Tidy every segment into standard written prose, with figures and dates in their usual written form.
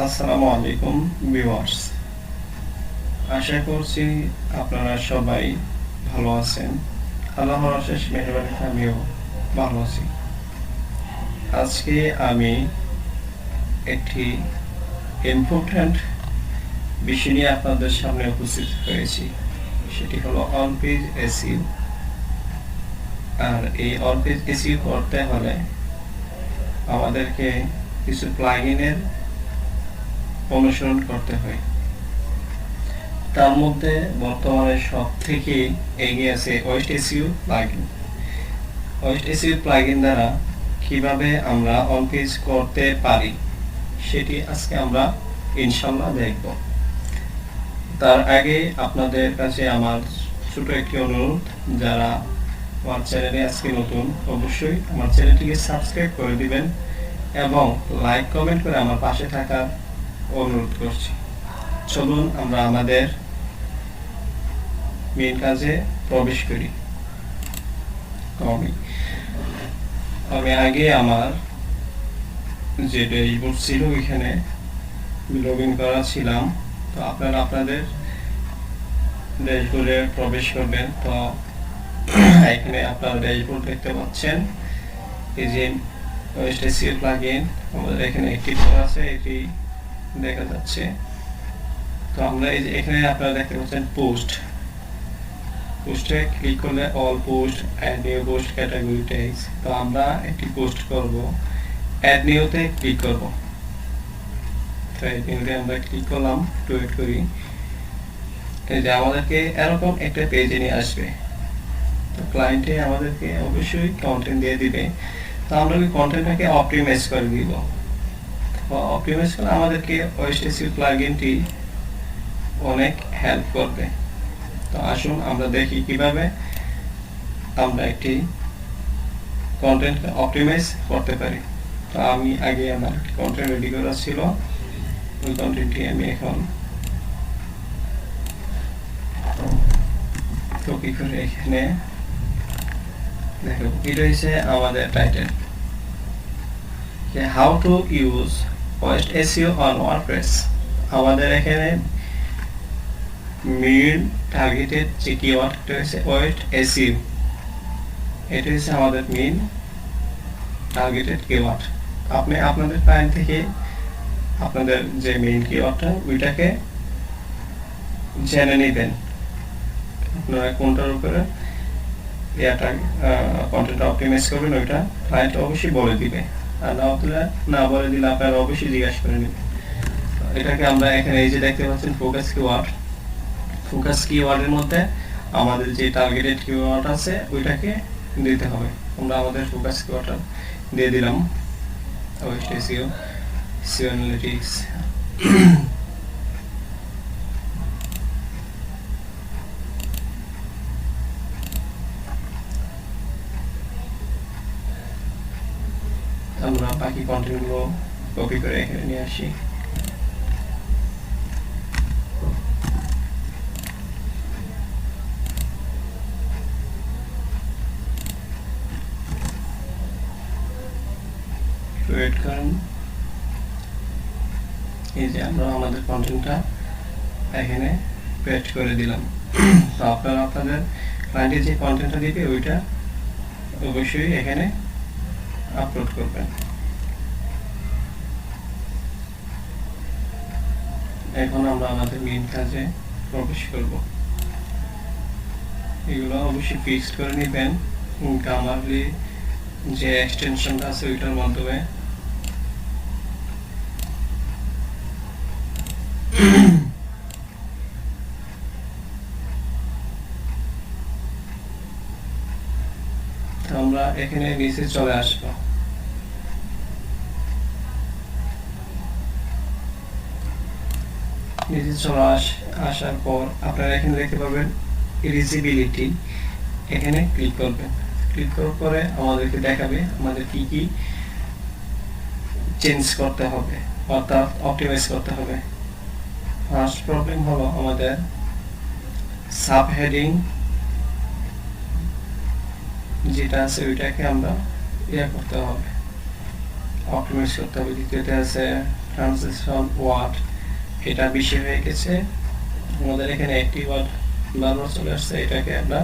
আসসালামু আলাইকুম ভিউয়ার্স, আশা করছি আপনারা সবাই ভালো আছেন। আল্লাহর অশেষ মেহেরবানিতে আমিও ভালো আছি। আজকে আমি একটি ইম্পর্ট্যান্ট বিষয় নিয়ে আপনাদের সামনে উপস্থিত হয়েছি। সেটি হলো অন পেজ এসইও। আর এই অন পেজ এসইও করতে হলে আমাদেরকে কিছু প্লাগইনের অনুসরণ করতে হয়। তার মধ্যে বর্তমানে সব থেকে এগিয়ে আছে West SEO plugin. West SEO plugin দ্বারা কিভাবে আমরা অন পেজ করতে পারি সেটি আজকে আমরা ইনশাআল্লাহ দেখব। তার আগে আপনাদের কাছে আমার ছোট একটি অনুরোধ, যারা আমার চ্যানেলে আজকে নতুন অবশ্যই আমার চ্যানেলটিকে সাবস্ক্রাইব করে দিবেন এবং লাইক কমেন্ট করে আমার পাশে থাকার অনুরোধ করছি। চলুন আমরা আমাদের মেইন কাজে প্রবেশ করি। আমি আগে আমার যে ড্যাশবোর্ড ছিল ওইখানে লগ ইন করা ছিলাম। তো আপনারা আপনাদের ড্যাশবোর্ডে প্রবেশ করবেন। তো এখানে আপনারা ড্যাশবোর্ড দেখতে পাচ্ছেন। এই যে ওয়েস্ট এসইও প্লাগইন আমাদের এখানে একটি আছে, এটি দেখা যাচ্ছে। তো আমরা এই যে এখানে আপনারা দেখতে পাচ্ছেন পোস্টে ক্লিক করলে all post, add new post, category tags. তো আমরা একটি পোস্ট করব, অ্যাড নিউতে ক্লিক করব। তো অ্যাড নিউতে আমরা ক্লিক করলাম, ওয়েট করি। এই যে আমাদেরকে এরকম একটা পেজে নিয়ে আসবে। তো ক্লায়েন্টে আমাদেরকে অবশ্যই কন্টেন্ট দিয়ে দিবে। তো আমরা ওই কন্টেন্টটাকে অপটিমাইজ করে দিব। তো অপটিমাইজ করলে আমাদেরকে ওয়েস্ট এসইও প্লাগইনটি অনেক হেল্প করবে। তো আসুন আমরা দেখি কিভাবে আমরা একটি কন্টেন্টকে অপটিমাইজ করতে পারি। তো আমি আগে আমার কন্টেন্ট রেডি করা ছিল, ওই কন্টেন্টটি আমি এখন কপি করে এখানে দেখো। এটা হচ্ছে আমাদের টাইটেল, যে how to use West SEO on WordPress. আমাদের এখানে মেইন টার্গেটেড যে কিওয়ার্ডটা হচ্ছে ওয়েস্ট এসইও, এটা হচ্ছে আমাদের মেইন টার্গেটেড কিওয়ার্ড। আপনি আপনাদের ক্লায়েন্ট থেকে আপনাদের যে মেইন কিওয়ার্ডটা ওইটাকে জেনে নেবেন, আপনারা কোনটার উপরে কন্টেন্ট অপটিমাইজ করবেন ওইটা ক্লায়েন্ট অবশ্যই বলে দিবে। আর না বলে দিলে আপনারা অবশ্যই জিজ্ঞাসা করে নেবেন। এটাকে আমরা এখানে এই যে দেখতে পাচ্ছেন ফোকাস কিওয়ার্ডের মধ্যে আমাদের যে টার্গেটেড কিওয়ার্ড আছে ওইটাকে দিতে হবে। আমরা আমাদের ফোকাস কিওয়ার্ডটা দিয়ে দিলাম, ওয়েস্ট এসইও, SEO অ্যানালিটিক্স। আমরা বাকি কন্টেন্টগুলো কপি করে এখানে নিয়ে আসি। ওয়েট করেন। এই যে আমরা আমাদের কন্টেন্টটা এখানে পেস্ট করে দিলাম। তো আপনারা আপনাদের ক্লায়েন্টে যে কন্টেন্টটা দিবে ওইটা অবশ্যই এখানে আপলোড করবেন। এখন আমরা আমাদের মেইন কাজে প্রবেশ করব। এগুলো অবশ্যই ফিক্সড করে নেবেন। গ্রামারলি যে এক্সটেনশনটা আছে ওইটার মাধ্যমে। আমরা এখানে নিচে চলে আসবো। নিচে চলে আসার পর আপনারা এখানে দেখতে পাবেন এলিজিবিলিটি, এখানে ক্লিক করবেন। ক্লিক করার পরে আমাদেরকে দেখাবে আমাদের কি কি চেঞ্জ করতে হবে, অর্থাৎ অপটিমাইজ করতে হবে। ফার্স্ট প্রবলেম হলো আমাদের সাব হেডিং যেটা আছে ওইটাকে আমরা করতে হবে, অপটিমাইজ করতে হবে। দ্বিতীয়তে আছে ট্রান্সলেশন ওয়ার্ড এটা বেশি হয়ে গেছে, আমাদের এখানে একটি ওয়ার্ড বারবার চলে আসছে, এটাকে আমরা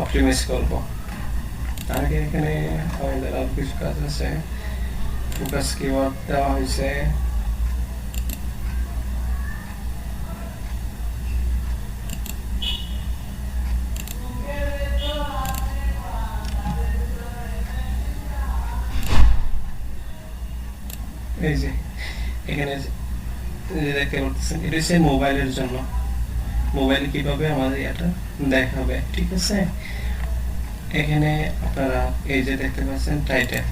অপটিমাইজ করব। তার আগে এখানে আমাদের আর কিছু কাজ আছে। ফোকাস কিওয়ার্ড দেওয়া হয়েছে, এই যে এখানে দেখতে পাচ্ছেন এটা হচ্ছে মোবাইলের জন্য, মোবাইল কিভাবে আমাদের এটা দেখাবে, ঠিক আছে। এখানে আপনারা এই যে দেখতে পাচ্ছেন টাইটেল,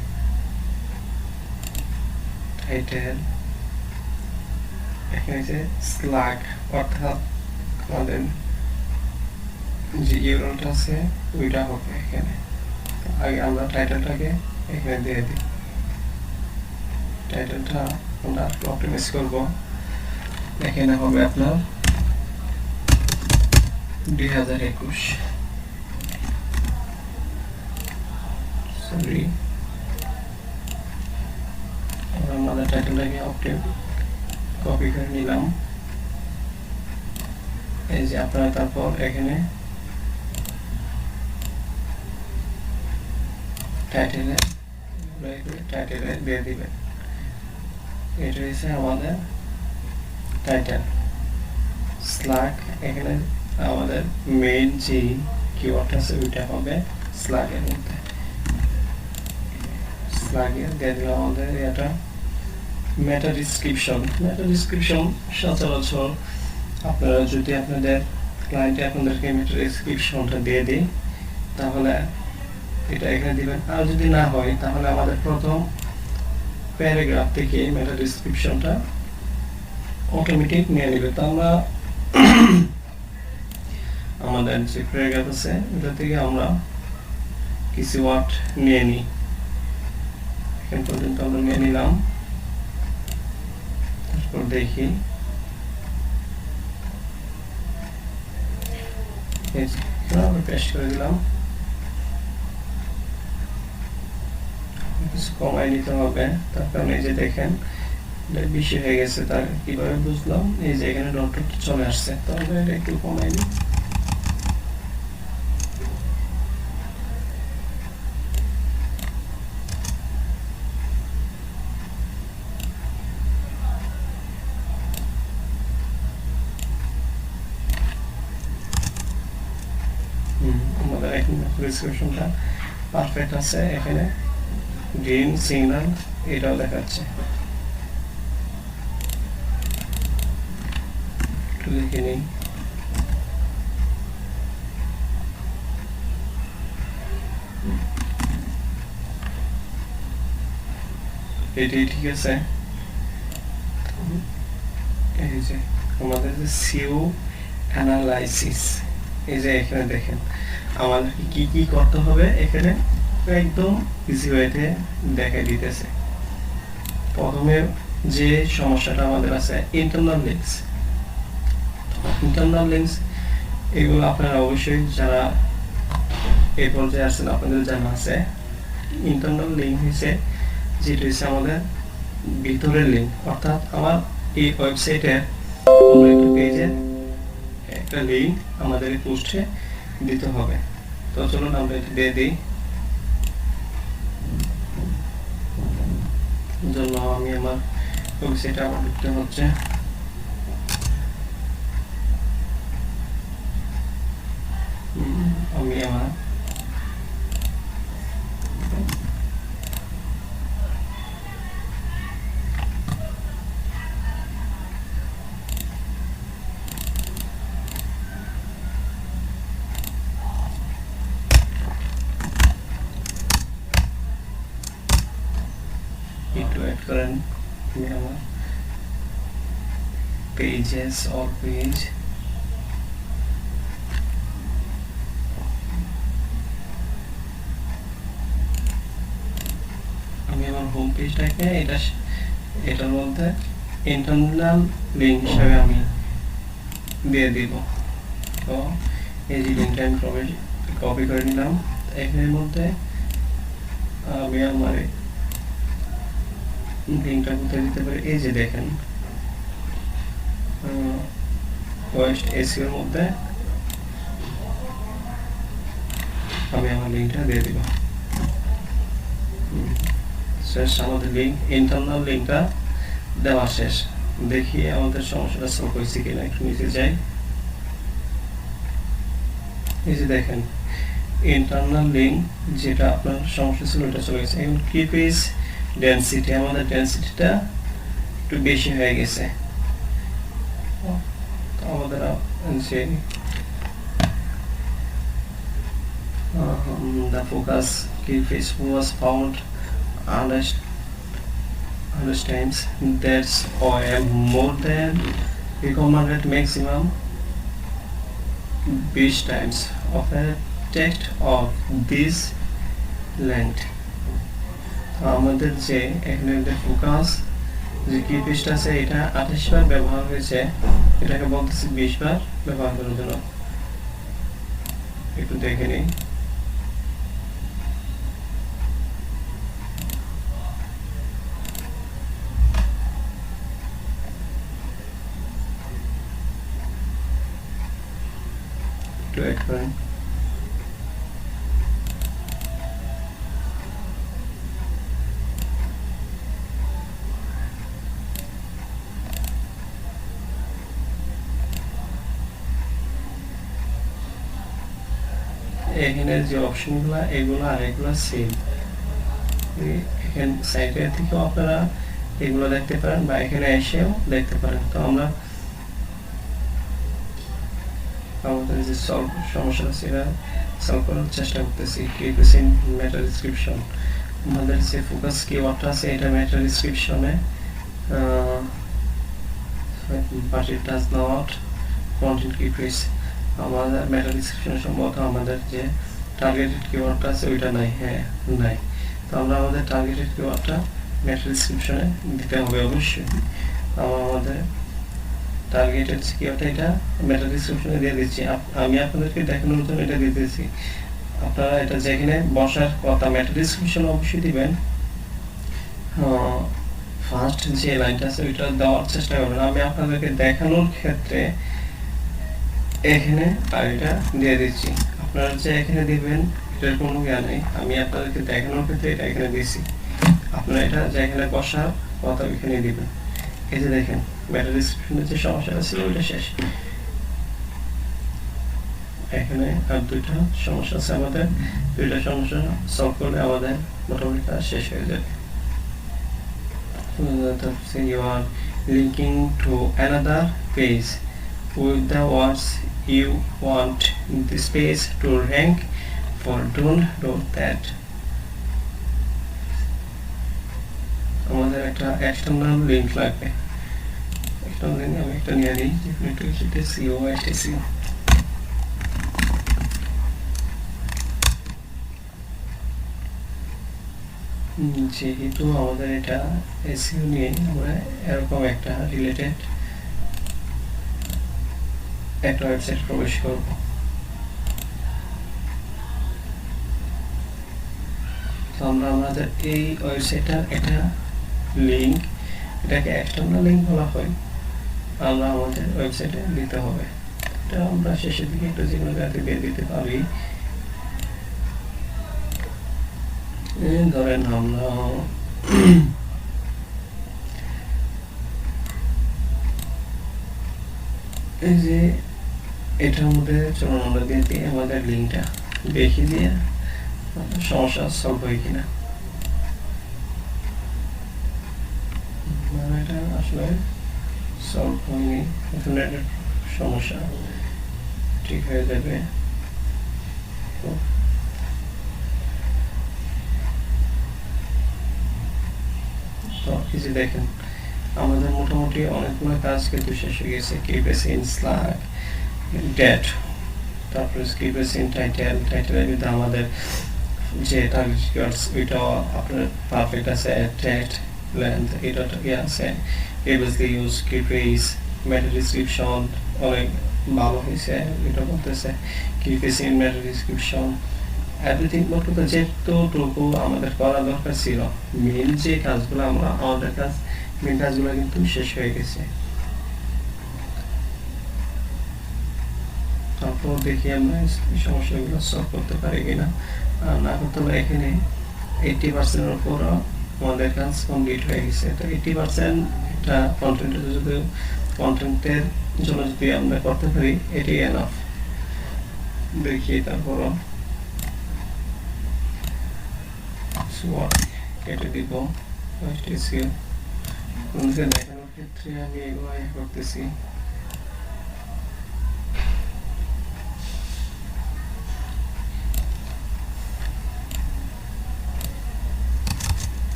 এখানে যে স্ল্যাগ অর্থাৎ আমাদের যে ইউরলটা আছে ওইটা হবে এখানে। আগে আমরা টাইটেলটাকে এখানে দিয়ে দিই, টাইটেলটা আমরা অপটিমাইজ করব। এখানে হবে আপনার 2021, সরি আমাদের টাইটেলটাকে কপি করে নিলাম। এই যে আপনারা তারপর এখানে টাইটেলে দিয়ে দিবেন, এটা হচ্ছে আমাদের টাইটেল স্ল্যাগ। এখানে আমাদের মেইন যে কিওয়ার্ড আছে ওইটা হবে স্ল্যাগের মধ্যে, স্ল্যাগে দিয়ে দিলাম আমাদের এটা মেটা ডিসক্রিপশন। সচরাচর আপনারা যদি আপনাদের ক্লায়েন্টে আপনাদেরকে মেটা ডিসক্রিপশনটা দিয়ে দিই তাহলে এটা এখানে দিবেন, আর যদি না হয় তাহলে আমাদের প্রথম প্যারাগ্রাফ থেকে মেটা ডিসক্রিপশনটা অটোমেটিক নিয়ে নেবে। তো আমরা আমাদের যে প্যারাগ্রাফ আছে ওটা থেকে আমরা কিছু ওয়ার্ড নিয়ে নিই, এখন পর্যন্ত আমরা নিয়ে নিলাম। তারপর দেখি আমরা পেস্ট করে দিলাম, কিছু কমাই নিতে হবে। তার কারণ এই যে দেখেন বেশি হয়ে গেছে, তার কিভাবে বুঝলাম, এই যে এখানে ডট চলে আসছে, তো আমরা এটা একটু কমাই নিই। আমাদের এখন ডিসক্রিপশনটা পারফেক্ট আছে, এখানে গ্রিন সিগন্যাল এটাও দেখাচ্ছে, একটু দেখে নিই। এটাই ঠিক আছে। এই যে আমাদের যে সিও অ্যানালাইসিস, এই যে এখানে দেখেন আমাদের কি কি করতে হবে, এখানে একদম ইজি ওয়েতে দেখাই দিতেছে। প্রথমে যে সমস্যাটা আমাদের আছে ইন্টারনাল লিঙ্কস, এগুলো আপনারা অবশ্যই যারা এই পর্যায়ে আছেন আপনাদের জানা আছে। ইন্টারনাল লিঙ্ক হচ্ছে যেটা হচ্ছে আমাদের ভিতরের লিঙ্ক, অর্থাৎ আমার এই ওয়েবসাইটে কোনো একটা পেজের একটা লিঙ্ক আমাদের এই পোস্টে দিতে হবে। তো চলুন আমরা এটা দিয়ে দিই। জন্য আমি আমার ওয়েবসাইটে আবার ঢুকতে হচ্ছে। আমি আমার একটু অ্যাড করেন, আমি আমার পেজেস অর পেজ আমি আমার হোম পেজটাকে এটার মধ্যে ইন্টারনাল লিঙ্ক হিসাবে আমি দিয়ে দিব। তো এই যে লিঙ্কটা আমি কপি করে নিলাম, এখানের মধ্যে আমি আমার লিঙ্কটা কোথায় দিতে পারি, এই যে দেখেন ওয়েস্ট এসইও এর মধ্যে আমি আমার লিঙ্কটা দিয়ে দিব। শেষ, আমাদের লিঙ্ক ইন্টারনাল লিঙ্কটা দেওয়া শেষ। দেখি আমাদের সমস্যাটা সলভ হয়েছে কিনা, একটু নিচে যাই। এই যে দেখেন ইন্টারনাল লিঙ্ক যেটা আপনার সমস্যা ছিল ওটা চলে গেছে। এখন কি পেজ ডেনসিটি, আমাদের ডেনসিটিটা একটু বেশি হয়ে গেছে। তো আমাদের যে the focus key phrase was found 100 times. That's why more than recommended maximum 20 times of a text of this length. আমাদের যে এখানে যে ফোকাস যে কি পেজটা আছে এটা 28 বার ব্যবহার হয়েছে, এটাকে বলতেছি 20 বার ব্যবহার করার জন্য। একটু দেখে নিই। একটু ওয়েট করেন। এখানে যে অপশনগুলো এগুলো আর এগুলো সেম, এখানে সাইটে থেকেও আপনারা এগুলো দেখতে পারেন বা এখানে এসেও দেখতে পারেন। তো আমরা আমাদের যে সমস্যাটা সেটা সলভ করার চেষ্টা করতেছি। ক্লিপিং মেটা ডিসক্রিপশন, আমাদের যে ফোকাস কিওয়ার্ডটা আছে এটা মেটা ডিসক্রিপশনে but it does not contain key phrase। আমাদের মেটা ডিসক্রিপশনে সম্ভবত আমাদের যে টার্গেটেড কিওয়ার্ডটা আছে ওইটা নাই, হ্যাঁ নাই। তো আমরা আমাদের টার্গেটেড কিওয়ার্ডটা মেটা ডিসক্রিপশনে দিতে হবে অবশ্যই। আমাদের টার্গেটেড কিওয়ার্ডটা এটা মেটা ডিসক্রিপশনে দিয়ে দিচ্ছি। আমি আপনাদেরকে দেখানোর জন্য এটা দিয়ে দিয়েছি। আপনারা এটা যেখানে বসার কথা মেটা ডিসক্রিপশন অবশ্যই দিবেন, ফার্স্ট যে লাইনটা আছে ওইটা দেওয়ার চেষ্টা করবেন। আমি আপনাদেরকে দেখানোর ক্ষেত্রে এখানে আর এটা দিয়ে দিচ্ছি। আপনারা যে এখানে দিবেন এটার কোনো জ্ঞান নেই, আমি আপনাদেরকে দেখানোর ক্ষেত্রে এটা এখানে দিয়েছি। আপনারা এটা যেখানে বসার কথা ওইখানে দিবেন। এই যে দেখেন মেটা ডিসক্রিপশনের যে সমস্যাটা ছিল ওইটা শেষ। এখানে আর দুইটা সমস্যা আছে, আমাদের দুইটা সমস্যা সলভ করলে আমাদের মোটামুটি কাজ শেষ হয়ে যাবে। You are linking to another page with the words you want this page to rank for. Don't do that. আমাদের একটা এক্সটার্নাল লিংক লাগবে। এক্সটার্নাল লিংক আমি একটা নিয়ে নিই, SEO যেহেতু আমাদের এটা এসইও নিয়ে আমরা এরকম একটা রিলেটেড একটা ওয়েবসাইট প্রবেশ করব। তো আমরা আমাদের এই ওয়েবসাইটটার একটা লিঙ্ক, এটাকে এক্সটার্নাল লিঙ্ক বলা হয়, আমরা আমাদের ওয়েবসাইটে দিতে হবে। এটা আমরা শেষের দিকে একটু যে কোনো জায়গাতে দিয়ে দিতে পারি। ধরেন আমরা এই যে এটার মধ্যে চলুন আমরা দিয়ে দিই আমাদের লিঙ্কটা, দেখি দিয়ে সমস্যা সলভ হয় কিনা। এটা আসলে সলভ হয়নি, ইন্টারনেটের সমস্যা, ঠিক হয়ে যাবে। তো এই যে দেখেন আমাদের মোটামুটি অনেকগুলো কাজ কিন্তু শেষ হয়ে গেছে। কিপ্রেসিং স্ল্যাগ ডেট, তারপরে কিপ্রেসিং টাইটেলের ভিতরে আমাদের যে টার্গেট কিওয়ার্ডস ওইটাও আপনার পারফেক্ট আছে, টেক্সট লেন্থ এটা আছে, প্রিভিয়াসলি ইউজ কিপ্রেস মেটা ডিসক্রিপশন অনেক ভালো হয়েছে, এটা বলতেছে কিপ্রেসিং মেটা ডিসক্রিপশন এভরিথিং বলতে যেটুকু আমাদের করা দরকার ছিল, মেন যে কাজগুলো আমাদের মেন কাজগুলো কিন্তু শেষ হয়ে গেছে। তারপর দেখি আমরা সমস্যাগুলো সলভ করতে পারি কিনা। আর না করতে হলে এখানে 80% উপর আমাদের কাজ কমপ্লিট হয়ে গেছে। তো 80% এটা কন্টেন্টের জন্য যদি আমরা করতে পারি, এটাই এনাফ। দেখি তারপর কেটে দিব। দেখানোর ক্ষেত্রে আমি এগুলো করতেছি।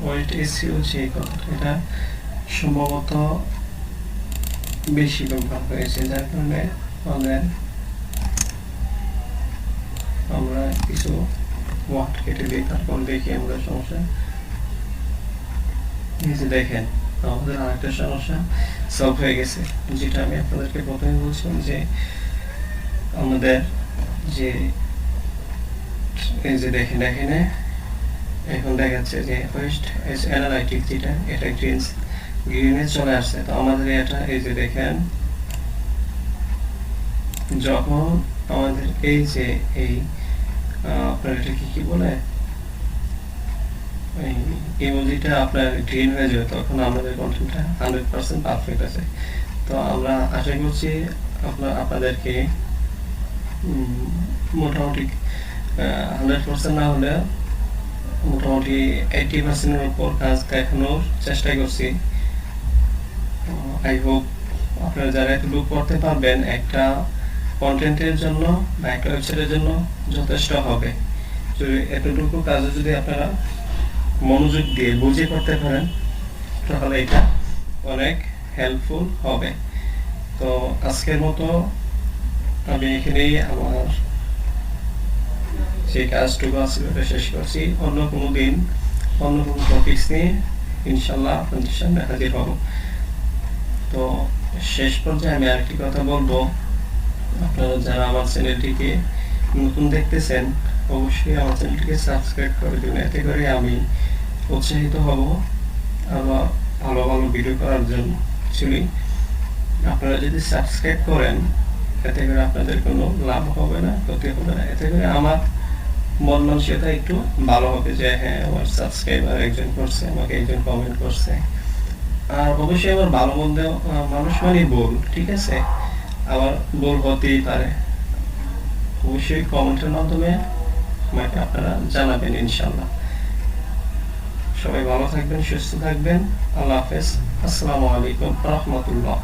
ওয়েট এসইও যে কথাটা, এটা সম্ভবত বেশি ব্যবহার হয়েছে, যার কারণে আমরা কিছু ওয়ার্ড কেটে দিই। তারপর দেখি আমাদের সমস্যা। নিজে দেখেন আমাদের আরেকটা সমস্যা সলভ হয়ে গেছে, যেটা আমি আপনাদেরকে প্রথমে বলছিলাম যে আমাদের যে এই যে দেখেন এখানে এখন দেখাচ্ছে যে ওয়েস্ট অ্যানালাইটিক্স, যেটা এটা গ্রিনে চলে আসছে। তো আমাদের এটা এই যে দেখেন, যখন আমাদের এই যে এই আপনার এটা কি বলে ইমোজিটা আপনার গ্রিন হয়ে যাবে, তখন আমাদের কন্টেন্টটা 100% পারফেক্ট আছে। তো আমরা আশা করছি আপনাদেরকে মোটামুটি 100% না হলে মোটামুটি 80%-এর উপর কাজ দেখানোর চেষ্টা করছি। আই হোপ আপনারা যারা এতটুকু করতে পারবেন, একটা কন্টেন্টের জন্য বা একটা ওয়েবসাইটের জন্য যথেষ্ট হবে। যদি এতটুকু কাজে যদি আপনারা মনোযোগ দিয়ে বুঝে করতে পারেন, তাহলে এটা অনেক হেল্পফুল হবে। তো আজকের মতো আমি এখানেই আমার সেই কাজটুকু আছে শেষ করছি। অন্য কোনো দিন অন্য কোনো টপিকস নিয়ে ইনশাল্লাহ আপনাদের সামনে হাজির হব। তো শেষ পর্যায়ে আমি আরেকটি কথা বলবো, আপনারা যারা আমার চ্যানেলটিকে নতুন দেখতেছেন, অবশ্যই আমার চ্যানেলটিকে সাবস্ক্রাইব করে দিন। এতে করে আমি উৎসাহিত হব আবার ভালো ভালো ভিডিও করার জন্য। অ্যাকচুয়ালি আপনারা যদি সাবস্ক্রাইব করেন, এতে করে আপনাদের কোনো লাভ হবে না, ক্ষতি হবে না। এতে করে আমার মন মানসিকতা একটু ভালো হবে যে হ্যাঁ, আমার সাবস্ক্রাইবার একজন করছে, আমাকে একজন কমেন্ট করছে। আর অবশ্যই আমার ভালো মন্দ মানুষ মানে ভুল, ঠিক আছে, আবার ভুল হতেই পারে। অবশ্যই কমেন্টের মাধ্যমে আমাকে আপনারা জানাবেন ইনশাল্লাহ। সবাই ভালো থাকবেন, সুস্থ থাকবেন। আল্লাহ হাফেজ। আসসালামু আলাইকুম ওয়া রাহমাতুল্লাহ।